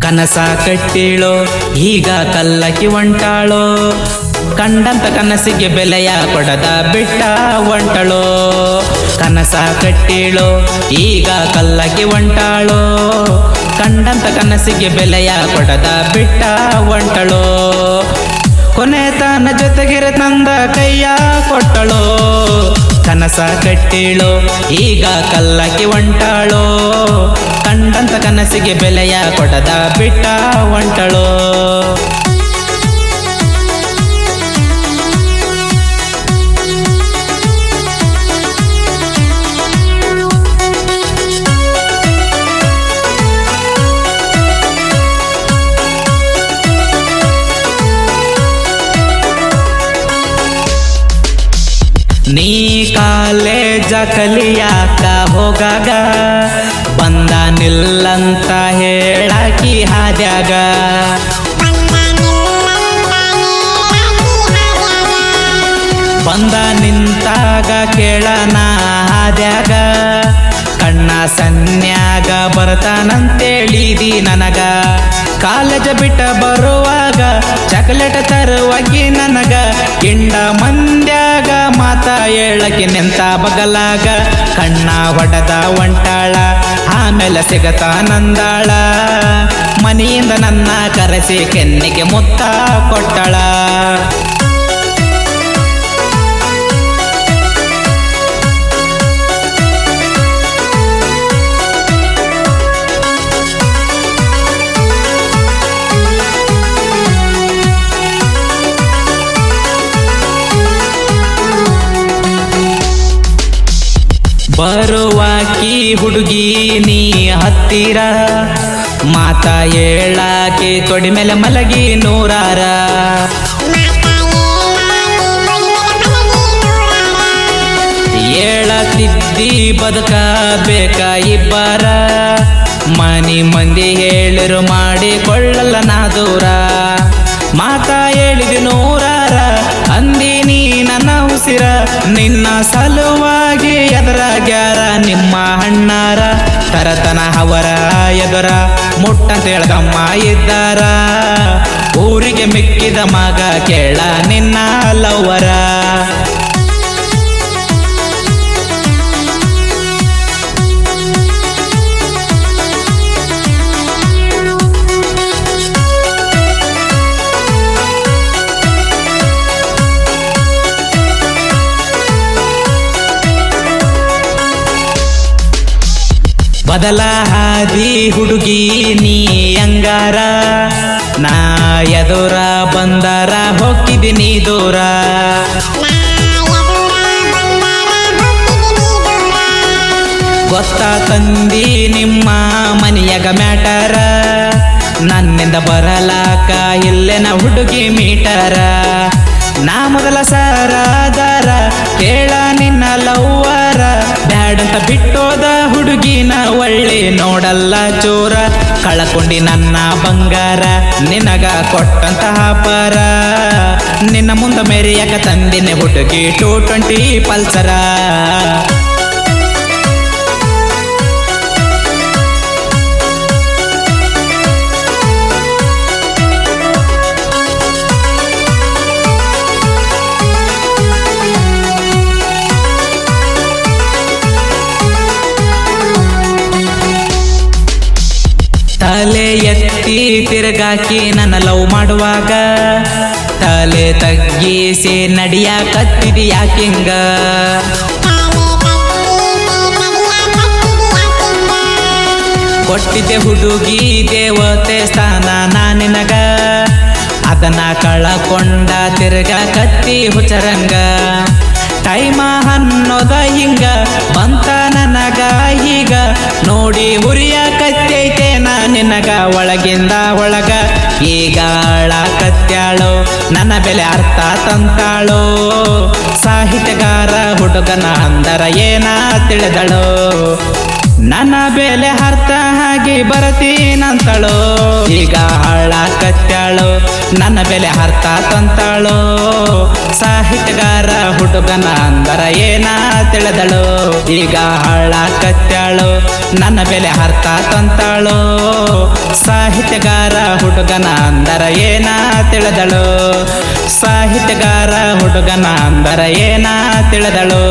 ಕನಸ ಕಟ್ಟಿಳೋ ಈಗ ಕಲ್ಲಕ್ಕಿ ಹೊಂಟಾಳೋ, ಕಂಡಂತ ಕನಸಿಗೆ ಬೆಲೆಯ ಕೊಡದ ಬಿಟ್ಟ ಹೊಂಟಳೋ. ಕನಸ ಕಟ್ಟಿಳೋ ಈಗ ಕಲ್ಲಕ್ಕಿ ಹೊಂಟಾಳೋ, ಕಂಡಂತ ಕನಸಿಗೆ ಬೆಲೆಯ ಕೊಡದ ಬಿಟ್ಟ ಹೊಂಟಳೋ. ಕೊನೆ ತನ ಜೊತೆಗಿರೆ ತಂದ ಕೈಯ ಕೊಟ್ಟಳೋ. ಕನಸ ಕಟ್ಟಿಳೋ ಈಗ ಕಲ್ಲಕ್ಕಿ ಹೊಂಟಾಳೋ, ಕಂಡಂತ ಕನಸಿಗೆ ಬೆಲೆಯ ಕೊಡದ ಬಿಟ್ಟ ಹೊಂಟಳೋ. ನೀ ಕಾಲೇಜ ಕಲಿಯಾಕ ಹೋಗಾಗ ಬಂದ ನಿಲ್ಲಂತ ಹೇಳಾಕಿ ಹಾದ್ಯಾಗ, ಬಂದ ನಿಂತಾಗ ಕೇಳನ ಹಾದ್ಯಾಗ, ಕಣ್ಣ ಸನ್ಯಾಗ ಬರ್ತಾನಂತೇಳಿದಿ ನನಗ. ಕಾಲೇಜ ಬಿಟ್ಟ ಬರುವಾಗ ಚಾಕ್ಲೇಟ್ ತರುವಾಗಿ ನನಗ, ಗಿಂಡ ಮಂದ್ಯಾಗ ಮಾತ ಹೇಳಕ್ಕೆ ನಿಂತ ಬಗಲಾಗ. ಕಣ್ಣ ಹೊಡೆದ ಹೊಂಟಾಳ ಆಮೇಲೆ ಸಿಗತಾನಂದಾಳ, ಮನೆಯಿಂದ ನನ್ನ ಕರೆಸಿ ಕೆನ್ನಿಗೆ ಮುತ್ತ ಕೊಟ್ಟಳ. ಬರುವಾಕಿ ಹುಡುಗಿ ನೀ ಹತ್ತಿರ, ಮಾತ ಹೇಳಾಕಿ ತೊಡಿ ಮೇಲೆ ಮಲಗಿ ನೂರಾರ. ಹೇಳತಿದ್ದಿ ಬದುಕ ಬೇಕ ಇಬ್ಬರ, ಮನಿ ಮಂದಿ ಹೇಳಿರು ಮಾಡಿಕೊಳ್ಳಲ್ಲ ನಾ ದೂರ. ಮಾತ ಹೇಳಿದಿ ನೂರಾರ ಅಂದಿನಿ ನನ್ನ ಉಸಿರ, ನಿನ್ನ ಸಲುವಾಗಿ ಎದುರಾಗ್ಯಾರ ನಿಮ್ಮ ಅಣ್ಣಾರ. ತರತನ ಅವರ ಎದುರ ಮುಟ್ಟಂತ ಹೇಳ್ದಮ್ಮ ಇದ್ದಾರ, ಊರಿಗೆ ಮಿಕ್ಕಿದ ಮಗ ಕೇಳ ನಿನ್ನ ಲವ್ವರ. ಬದಲ ಹಾದಿ ಹುಡುಗಿ ನೀ ಅಂಗಾರ, ನಾ ಎದುರ ಬಂದಾರ ಹೋಗಿದ್ದೀನಿ ದೂರ. ಗೊತ್ತಾ ತಂದಿ ನಿಮ್ಮ ಮನೆಯಾಗ ಮ್ಯಾಟರ, ನನ್ನಿಂದ ಬರಲಾಕ ಇಲ್ಲೆನ ಹುಡುಗಿ ಮೀಟರ. ನಾ ಮೊದಲ ಸರದಾರ ಕೇಳ ನಿನ್ನ ಲವ್ವರ, ಬ್ಯಾಡಂತ ಬಿಟ್ಟೋದ ಹುಡುಗಿನ ಒಳ್ಳೆ ನೋಡಲ್ಲ ಚೋರ. ಕಳಕೊಂಡಿ ನನ್ನ ಬಂಗಾರ ನಿನಗ ಕೊಟ್ಟಂತಹ ಪರ, ನಿನ್ನ ಮುಂದ ಮೆರಿಯಕ ತಂದಿನ ಹುಡುಗಿ 220 ಪಲ್ಸರ. ತಲೆ ಎತ್ತಿ ತಿರುಗಾಕಿ ನನ್ನ ಲವ್ ಮಾಡುವಾಗ, ತಲೆ ತಗ್ಗಿಸಿ ನಡಿಯಾಕತ್ತಿದಿ ಯಾಕಿಂಗ. ಕೊಟ್ಟಿದ್ದೆ ಹುಡುಗಿ ದೇವತೆ ಸ್ಥಾನ ನಾ ನಿನಗ, ಅದನ್ನ ಕಳಕೊಂಡ ತಿರುಗಾಕತ್ತಿ ಹುಚ್ಚರಂಗ. ಟೈಮ ಅನ್ನೋದ ಹಿಂಗ ಬಂತ ನನಗ ಈಗ, ನೋಡಿ ಹುರಿಯಾಕತ್ತೈತೆ ನಾ ನಿನಗ ಒಳಗಿಂದ ಒಳಗ. ಈಗ ಕತ್ಯಾಳೋ ನನ್ನ ಬೆಲೆ ಅರ್ಥ ತಂತಾಳೋ ಸಾಹಿತ್ಯಗಾರ ಹುಡುಗನ ಅಂದರ ಏನ ತಿಳಿದಳೋ ನನ್ನ ಬೆಲೆ ಅರ್ಥ ಆಗಿ ಬರತೀನಂತಳೋ ಈಗ ಹಳ್ಳ ಕತ್ಯಾಳೋ ನನ್ನ ಬೆಲೆ ಅರ್ಥ ತಂತಾಳೋ ಸಾಹಿತ್ಯಗಾರ ಹುಡುಗನ ಅಂದರ ಏನ ತಿಳಿದಳೋ ಈಗ ಹಳ್ಳ ಕತ್ಯಾಳೋ ನನ್ನ ಬೆಲೆ ಅರ್ಥ ತಂತಾಳೋ ಸಾಹಿತ್ಯಗಾರ ಹುಡುಗನ ಅಂದರ ಏನ ತಿಳಿದಳೋ ಸಾಹಿತ್ಯಗಾರ ಹುಡುಗನ ಅಂದರ ಏನ ತಿಳಿದಳೋ